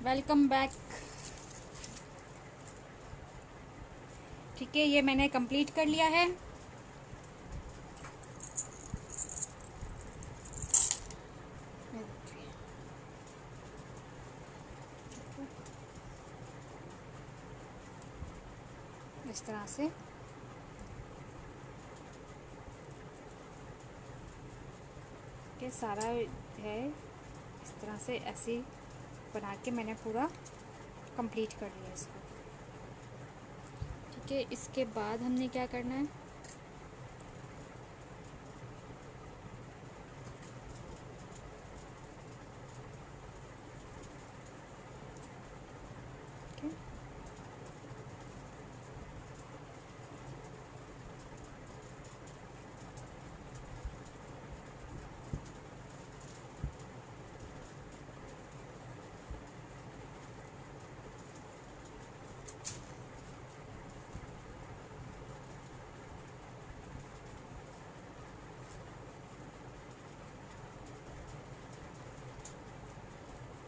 Welcome back. ठीक है, ये मैंने कंप्लीट कर लिया है। इस तरह से के सारा है, इस तरह से ऐसे बना के मैंने पूरा कंप्लीट कर लिया इसको। ठीक है, इसके बाद हमने क्या करना है, ठीक है,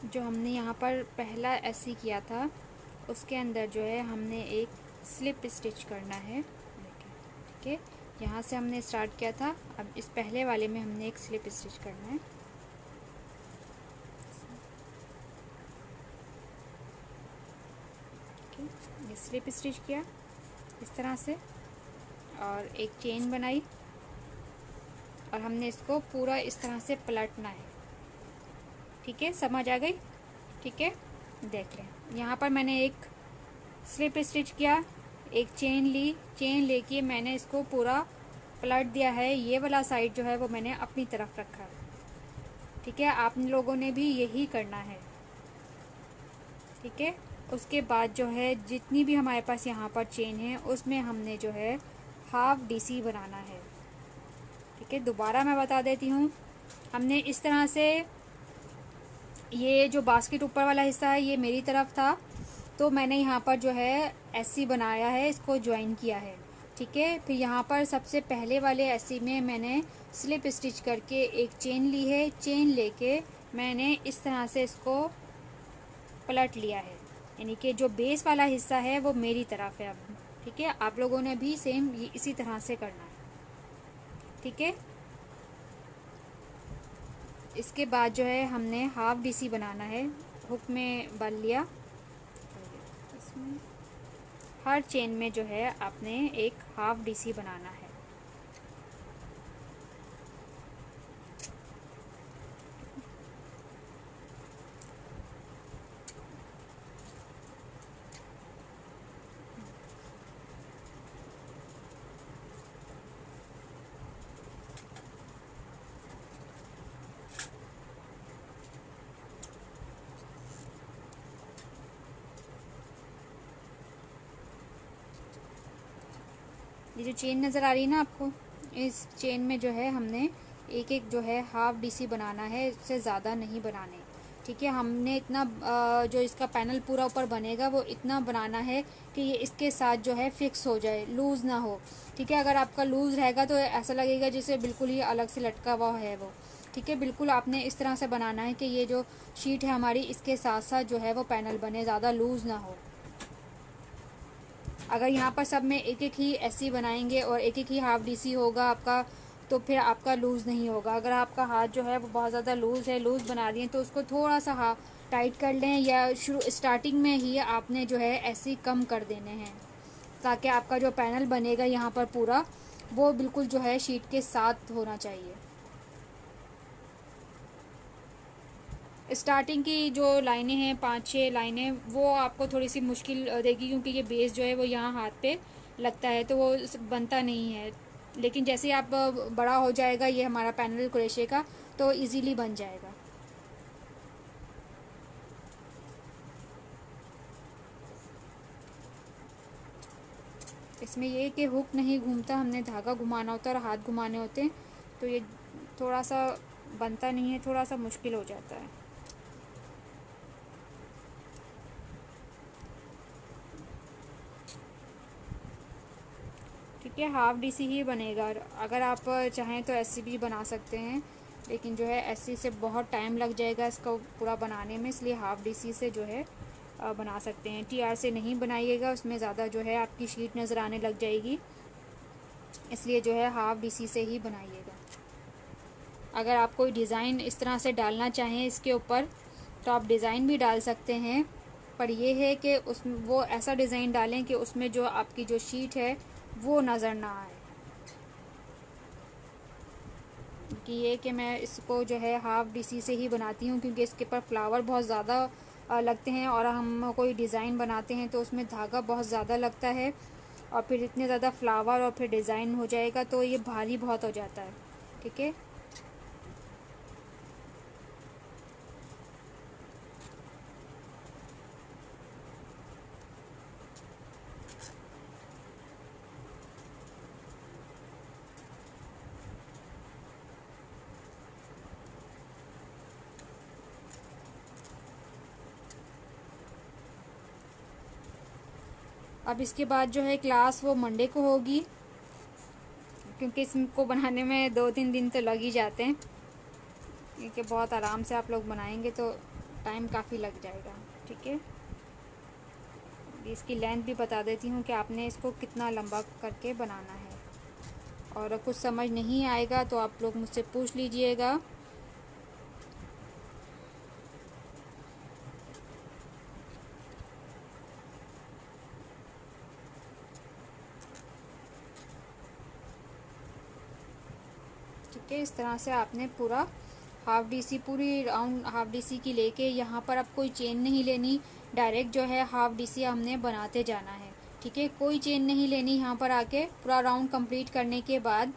जो हमने यहाँ पर पहला ऐसे किया था उसके अंदर जो है हमने एक स्लिप स्टिच करना है। ठीक है, यहाँ से हमने स्टार्ट किया था, अब इस पहले वाले में हमने एक स्लिप स्टिच करना है। ये स्लिप स्टिच किया इस तरह से और एक चेन बनाई और हमने इसको पूरा इस तरह से पलटना है। ठीक है, समझ आ गई? ठीक है, देख लें। यहाँ पर मैंने एक स्लिप स्टिच किया, एक चेन ली, चेन लेके मैंने इसको पूरा पलट दिया है। ये वाला साइड जो है वो मैंने अपनी तरफ रखा है। ठीक है, आप लोगों ने भी यही करना है। ठीक है, उसके बाद जो है जितनी भी हमारे पास यहाँ पर चेन है उसमें हमने जो है हाफ डीसी बनाना है। ठीक है, दोबारा मैं बता देती हूँ। हमने इस तरह से, ये जो बास्केट ऊपर वाला हिस्सा है ये मेरी तरफ था, तो मैंने यहाँ पर जो है ऐसी बनाया है, इसको ज्वाइन किया है। ठीक है, फिर यहाँ पर सबसे पहले वाले ऐसी में मैंने स्लिप स्टिच करके एक चेन ली है, चेन लेके मैंने इस तरह से इसको पलट लिया है, यानी कि जो बेस वाला हिस्सा है वो मेरी तरफ है अब। ठीक है, आप लोगों ने भी सेम ये इसी तरह से करना है। ठीक है, इसके बाद जो है हमने हाफ डीसी बनाना है। हुक में बल लिया, इसमें हर चेन में जो है आपने एक हाफ डीसी बनाना है। ये जो चेन नज़र आ रही है ना आपको, इस चेन में जो है हमने एक एक जो है हाफ डीसी बनाना है, इससे ज़्यादा नहीं बनाने। ठीक है, हमने इतना जो इसका पैनल पूरा ऊपर बनेगा वो इतना बनाना है कि ये इसके साथ जो है फिक्स हो जाए, लूज़ ना हो। ठीक है, अगर आपका लूज़ रहेगा तो ऐसा लगेगा जैसे बिल्कुल ही अलग से लटका हुआ है वो। ठीक है, बिल्कुल आपने इस तरह से बनाना है कि ये जो शीट है हमारी इसके साथ साथ जो है वो पैनल बने, ज़्यादा लूज़ ना हो। अगर यहाँ पर सब में एक एक ही ऐसी बनाएंगे और एक एक ही हाफ डीसी होगा आपका, तो फिर आपका लूज़ नहीं होगा। अगर आपका हाथ जो है वो बहुत ज़्यादा लूज़ है, लूज़ बना दिए, तो उसको थोड़ा सा टाइट कर लें, या स्टार्टिंग में ही आपने जो है ऐसे कम कर देने हैं, ताकि आपका जो पैनल बनेगा यहाँ पर पूरा वो बिल्कुल जो है शीट के साथ होना चाहिए। स्टार्टिंग की जो लाइनें हैं 5-6 लाइनें, वो आपको थोड़ी सी मुश्किल देगी, क्योंकि ये बेस जो है वो यहाँ हाथ पे लगता है तो वो बनता नहीं है। लेकिन जैसे ही आप बड़ा हो जाएगा ये हमारा पैनल क्रोशे का, तो इजीली बन जाएगा। इसमें ये कि हुक नहीं घूमता, हमने धागा घुमाना होता है और हाथ घुमाने होते हैं, तो ये थोड़ा सा बनता नहीं है, थोड़ा सा मुश्किल हो जाता है। ठीक है, हाफ डीसी ही बनेगा। अगर आप चाहें तो ऐसे भी बना सकते हैं, लेकिन जो है एससी से बहुत टाइम लग जाएगा इसको पूरा बनाने में, इसलिए हाफ डीसी से जो है बना सकते हैं। टीआर से नहीं बनाइएगा, उसमें ज़्यादा जो है आपकी शीट नज़र आने लग जाएगी, इसलिए जो है हाफ डीसी से ही बनाइएगा। अगर आप कोई डिज़ाइन इस तरह से डालना चाहें इसके ऊपर तो आप डिज़ाइन भी डाल सकते हैं, पर यह है कि उस वो ऐसा डिज़ाइन डालें कि उसमें जो आपकी जो शीट है वो नज़र ना आए। कि ये कि मैं इसको जो है हाफ डीसी से ही बनाती हूँ, क्योंकि इसके ऊपर फ्लावर बहुत ज़्यादा लगते हैं, और हम कोई डिज़ाइन बनाते हैं तो उसमें धागा बहुत ज़्यादा लगता है, और फिर इतने ज़्यादा फ्लावर और फिर डिज़ाइन हो जाएगा तो ये भारी बहुत हो जाता है। ठीक है, अब इसके बाद जो है क्लास वो मंडे को होगी, क्योंकि इसको बनाने में 2-3 दिन तो लग ही जाते हैं, क्योंकि बहुत आराम से आप लोग बनाएंगे तो टाइम काफ़ी लग जाएगा। ठीक है, इसकी लेंथ भी बता देती हूँ कि आपने इसको कितना लंबा करके बनाना है, और कुछ समझ नहीं आएगा तो आप लोग मुझसे पूछ लीजिएगा। ठीक है, इस तरह से आपने पूरा हाफ डीसी पूरी राउंड हाफ डीसी की लेके यहाँ पर अब कोई चेन नहीं लेनी, डायरेक्ट जो है हाफ डीसी हमने बनाते जाना है। ठीक है, कोई चेन नहीं लेनी, यहाँ पर आके पूरा राउंड कंप्लीट करने के बाद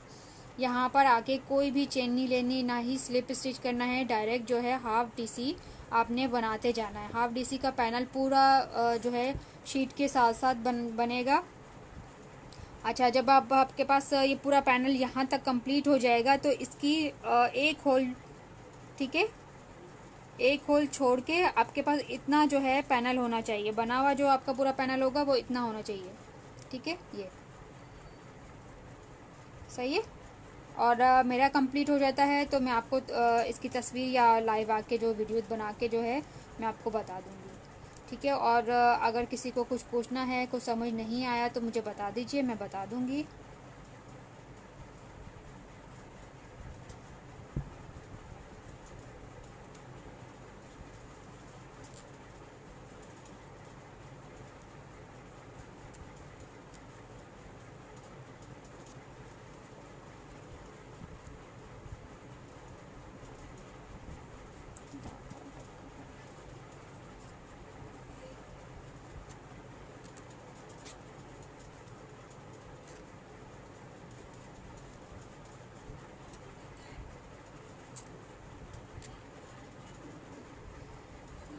यहाँ पर आके कोई भी चेन नहीं लेनी, ना ही स्लिप स्टिच करना है, डायरेक्ट जो है हाफ डीसी आपने बनाते जाना है। हाफ डीसी का पैनल पूरा जो है शीट के साथ साथ बनेगा। अच्छा, जब आपके पास ये पूरा पैनल यहाँ तक कंप्लीट हो जाएगा तो इसकी एक होल, ठीक है, एक होल छोड़ के आपके पास इतना जो है पैनल होना चाहिए, बना हुआ जो आपका पूरा पैनल होगा वो इतना होना चाहिए। ठीक है, ये सही है। और मेरा कंप्लीट हो जाता है तो मैं आपको इसकी तस्वीर या लाइव आके जो वीडियोस बना के जो है मैं आपको बता दूँगी। ठीक है, और अगर किसी को कुछ पूछना है, कुछ समझ नहीं आया तो मुझे बता दीजिए, मैं बता दूँगी।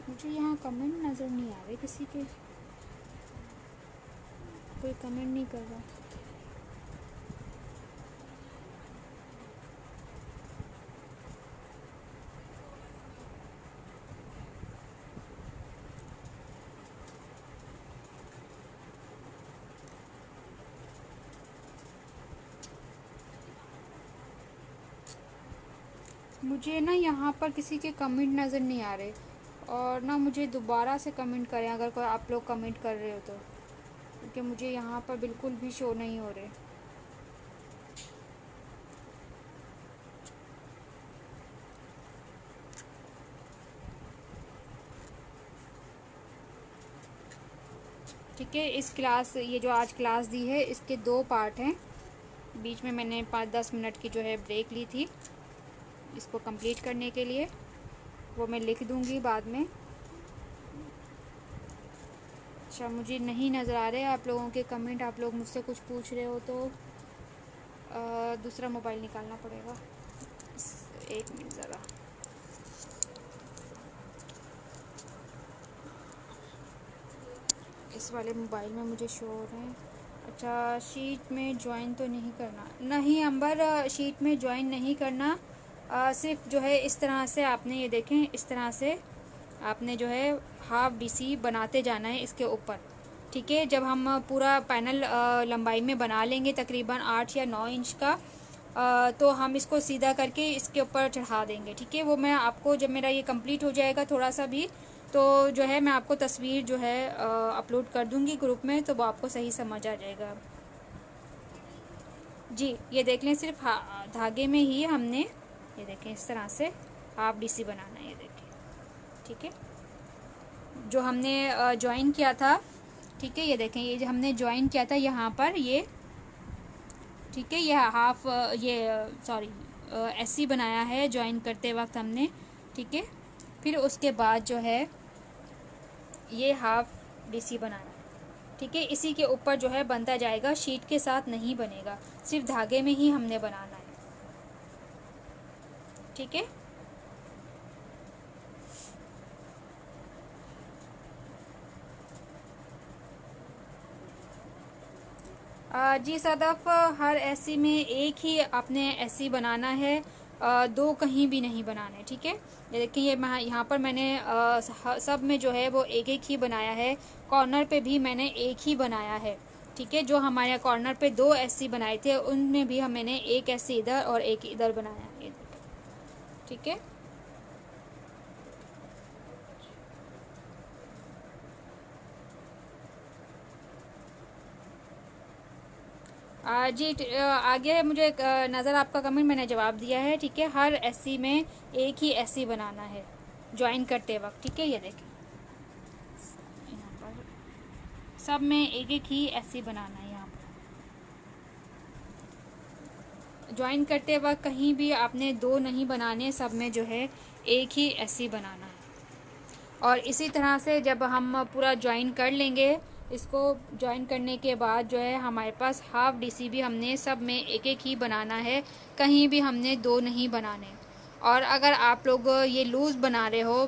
मुझे यहाँ कमेंट नज़र नहीं आ रहे किसी के, कोई कमेंट नहीं कर रहा। मुझे ना यहाँ पर किसी के कमेंट नज़र नहीं आ रहे, और ना मुझे दोबारा से कमेंट करें अगर कोई आप लोग कमेंट कर रहे हो तो, क्योंकि मुझे यहाँ पर बिल्कुल भी शो नहीं हो रहे। ठीक है, इस क्लास ये जो आज क्लास दी है इसके 2 पार्ट हैं, बीच में मैंने 5-10 मिनट की जो है ब्रेक ली थी इसको कंप्लीट करने के लिए, वो मैं लिख दूँगी बाद में। अच्छा, मुझे नहीं नज़र आ रहे आप लोगों के कमेंट, आप लोग मुझसे कुछ पूछ रहे हो तो दूसरा मोबाइल निकालना पड़ेगा। एक मिनट ज़रा, इस वाले मोबाइल में मुझे शो हो रहे हैं। अच्छा, शीट में ज्वाइन तो नहीं करना, नहीं अंबर, शीट में ज्वाइन नहीं करना, सिर्फ जो है इस तरह से आपने ये देखें, इस तरह से आपने जो है हाफ डीसी बनाते जाना है इसके ऊपर। ठीक है, जब हम पूरा पैनल लंबाई में बना लेंगे तकरीबन 8 या 9 इंच का, तो हम इसको सीधा करके इसके ऊपर चढ़ा देंगे। ठीक है, वो मैं आपको जब मेरा ये कंप्लीट हो जाएगा थोड़ा सा भी, तो जो है मैं आपको तस्वीर जो है अपलोड कर दूँगी ग्रुप में, तो वो आपको सही समझ आ जाएगा। जी, ये देख लें, सिर्फ धागे में ही हमने, ये देखें इस तरह से हाफ डीसी बनाना है, ये देखें। ठीक है, जो हमने ज्वाइन किया था, ठीक है, ये देखें, ये जो हमने ज्वाइन किया था यहाँ पर ये, ठीक है, ये हाफ ये सॉरी ऐसी बनाया है ज्वाइन करते वक्त हमने। ठीक है, फिर उसके बाद जो है ये हाफ डीसी बनाना है। ठीक है, इसी के ऊपर जो है बनता जाएगा, शीट के साथ नहीं बनेगा, सिर्फ धागे में ही हमने बनाना है। ठीक है, जी सदफ, हर ऐसी में एक ही आपने ऐसी बनाना है, दो कहीं भी नहीं बनाने। ठीक है, ये देखिए, ये यहाँ पर मैंने सब में जो है वो एक एक ही बनाया है, कॉर्नर पे भी मैंने एक ही बनाया है। ठीक है, जो हमारे कॉर्नर पे दो ऐसी बनाए थे उनमें भी मैंने एक ऐसी इधर और एक इधर बनाया है। ठीक है, जी आगे मुझे नज़र आपका कमेंट मैंने जवाब दिया है। ठीक है, हर एससी में एक ही एससी बनाना है ज्वाइन करते वक्त। ठीक है, ये देखें, यहाँ पर सब में एक एक ही एससी बनाना है। यहाँ पर ज्वाइन करते वक्त कहीं भी आपने दो नहीं बनाने, सब में जो है एक ही एससी बनाना है। और इसी तरह से जब हम पूरा ज्वाइन कर लेंगे, इसको ज्वाइन करने के बाद जो है हमारे पास हाफ डीसी भी हमने सब में एक एक ही बनाना है, कहीं भी हमने दो नहीं बनाने। और अगर आप लोग ये लूज़ बना रहे हो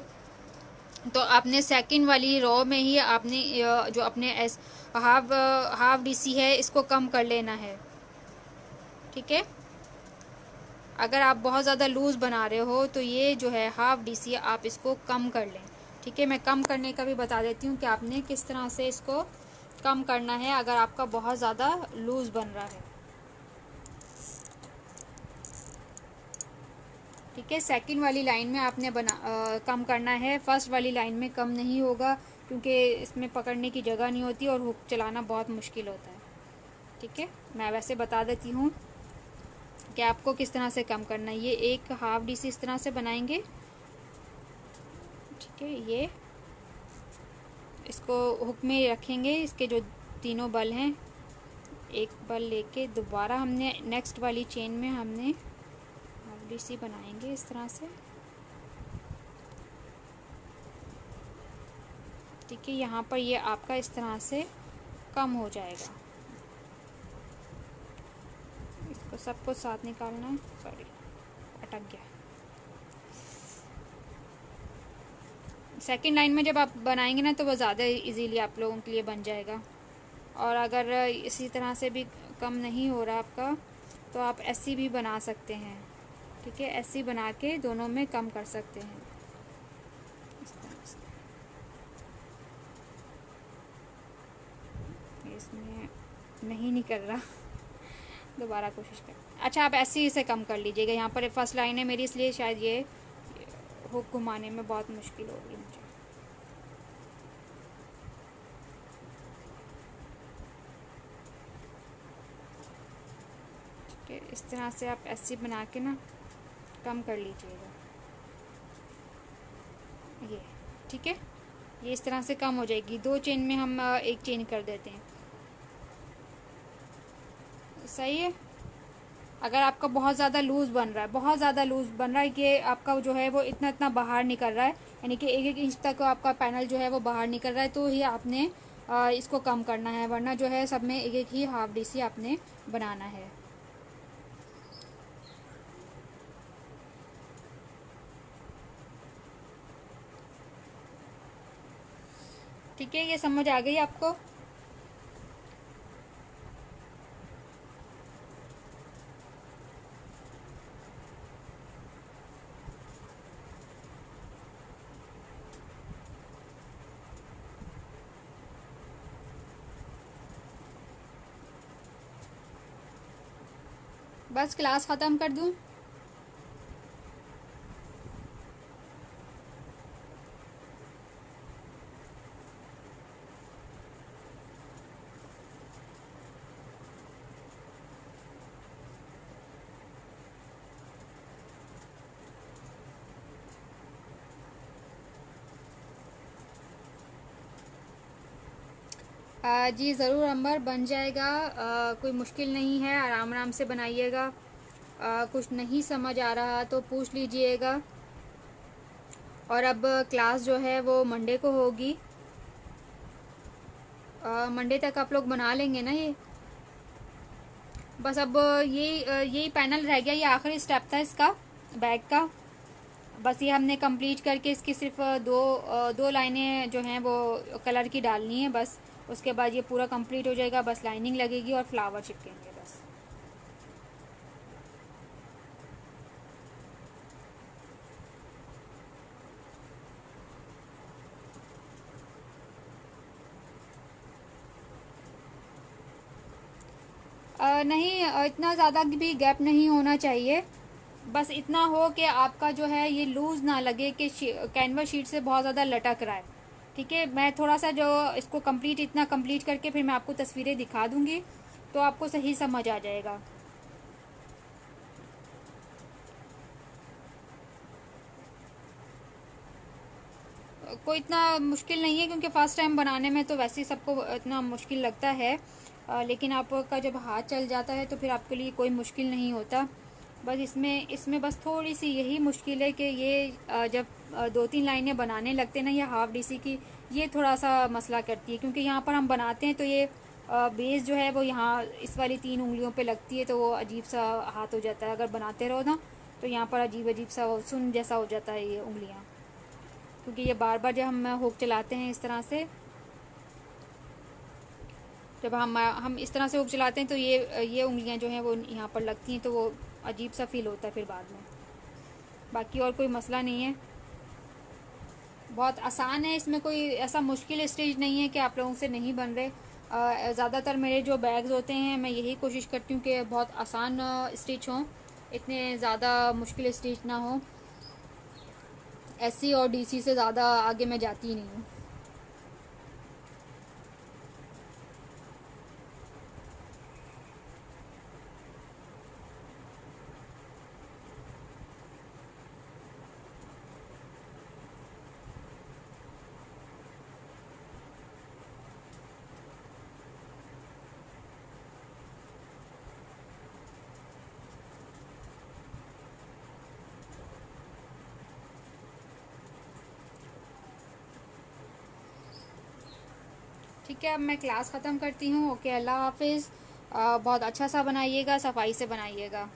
तो आपने सेकंड वाली रो में ही आपने जो अपने हाफ डीसी है इसको कम कर लेना है। ठीक है, अगर आप बहुत ज़्यादा लूज़ बना रहे हो तो ये जो है हाफ डीसी आप इसको कम कर लें। ठीक है, मैं कम करने का भी बता देती हूँ कि आपने किस तरह से इसको कम करना है अगर आपका बहुत ज़्यादा लूज़ बन रहा है। ठीक है, सेकंड वाली लाइन में आपने कम करना है, फर्स्ट वाली लाइन में कम नहीं होगा, क्योंकि इसमें पकड़ने की जगह नहीं होती और हुक चलाना बहुत मुश्किल होता है। ठीक है, मैं वैसे बता देती हूँ कि आपको किस तरह से कम करना है। ये एक हाफ डीसी इस तरह से बनाएंगे। ठीक है, ये इसको हुक में रखेंगे, इसके जो तीनों बल हैं, एक बल लेके दोबारा हमने नेक्स्ट वाली चेन में हमने हाफ डीसी बनाएंगे इस तरह से। ठीक है, यहाँ पर ये आपका इस तरह से कम हो जाएगा। इसको सबको साथ निकालना है, सॉरी अटक गया। सेकंड लाइन में जब आप बनाएंगे ना तो वो ज़्यादा इजीली आप लोगों के लिए बन जाएगा। और अगर इसी तरह से भी कम नहीं हो रहा आपका तो आप ऐसी भी बना सकते हैं। ठीक है, ऐसी बना के दोनों में कम कर सकते हैं इस तरह से। इसमें नहीं निकल रहा, दोबारा कोशिश कर। अच्छा, आप ऐसे ही इसे कम कर लीजिएगा। यहाँ पर फर्स्ट लाइन है मेरी, इसलिए शायद ये हुक घुमाने में बहुत मुश्किल होगी मुझे। ठीक है, इस तरह से आप ऐसे बना के ना कम कर लीजिएगा ये। ठीक है, ये इस तरह से कम हो जाएगी। दो चेन में हम एक चेन कर देते हैं, सही है। अगर आपका बहुत ज़्यादा लूज़ बन रहा है, बहुत ज़्यादा लूज़ बन रहा है कि आपका जो है वो इतना इतना बाहर निकल रहा है, यानी कि एक एक इंच तक आपका पैनल जो है वो बाहर निकल रहा है, तो ही आपने इसको कम करना है, वरना जो है सब में एक एक ही हाफ डीसी आपने बनाना है। ठीक है, ये समझ आ गई आपको? बस क्लास ख़त्म कर दूँ? जी ज़रूर अंबर, बन जाएगा। कोई मुश्किल नहीं है, आराम आराम से बनाइएगा। कुछ नहीं समझ आ रहा तो पूछ लीजिएगा। और अब क्लास जो है वो मंडे को होगी। मंडे तक आप लोग बना लेंगे ना ये? बस अब यही पैनल रह गया, ये आखिरी स्टेप था इसका, बैग का। बस ये हमने कंप्लीट करके इसकी सिर्फ दो लाइनें जो हैं वो कलर की डालनी है बस। उसके बाद ये पूरा कंप्लीट हो जाएगा, बस लाइनिंग लगेगी और फ्लावर चिपकेंगे बस। नहीं, इतना ज़्यादा भी गैप नहीं होना चाहिए। बस इतना हो कि आपका जो है ये लूज़ ना लगे कि कैनवस शीट से बहुत ज़्यादा लटक रहा है। ठीक है, मैं थोड़ा सा जो इसको इतना कंप्लीट करके फिर मैं आपको तस्वीरें दिखा दूंगी, तो आपको सही समझ आ जाएगा। कोई इतना मुश्किल नहीं है, क्योंकि फ़र्स्ट टाइम बनाने में तो वैसे ही सबको इतना मुश्किल लगता है। लेकिन आपका जब हाथ चल जाता है तो फिर आपके लिए कोई मुश्किल नहीं होता। बस इसमें इसमें बस थोड़ी सी यही मुश्किल है कि ये जब दो तीन लाइनें बनाने लगते हैं ना, ये हाफ डीसी की, ये थोड़ा सा मसला करती है। क्योंकि यहाँ पर हम बनाते हैं तो ये बेस जो है वो यहाँ इस वाली 3 उंगलियों पे लगती है, तो वो अजीब सा हाथ हो जाता है। अगर बनाते रहो ना तो यहाँ पर अजीब अजीब सा वो सुन जैसा हो जाता है ये उंगलियाँ। क्योंकि ये बार बार जब हम हुक चलाते हैं इस तरह से, जब हम इस तरह से हुक चलाते हैं तो ये उंगलियां जो हैं वो यहाँ पर लगती हैं, तो वो अजीब सा फील होता है फिर बाद में। बाकी और कोई मसला नहीं है, बहुत आसान है। इसमें कोई ऐसा मुश्किल स्टेज नहीं है कि आप लोगों से नहीं बन रहे। ज़्यादातर मेरे जो बैग्स होते हैं मैं यही कोशिश करती हूँ कि बहुत आसान स्टिच हों, इतने ज़्यादा मुश्किल स्टिच ना हो। एससी और डीसी से ज़्यादा आगे मैं जाती ही नहीं हूँ। ठीक है, अब मैं क्लास ख़त्म करती हूँ। ओके, अल्लाह हाफिज़। बहुत अच्छा सा बनाइएगा, सफाई से बनाइएगा।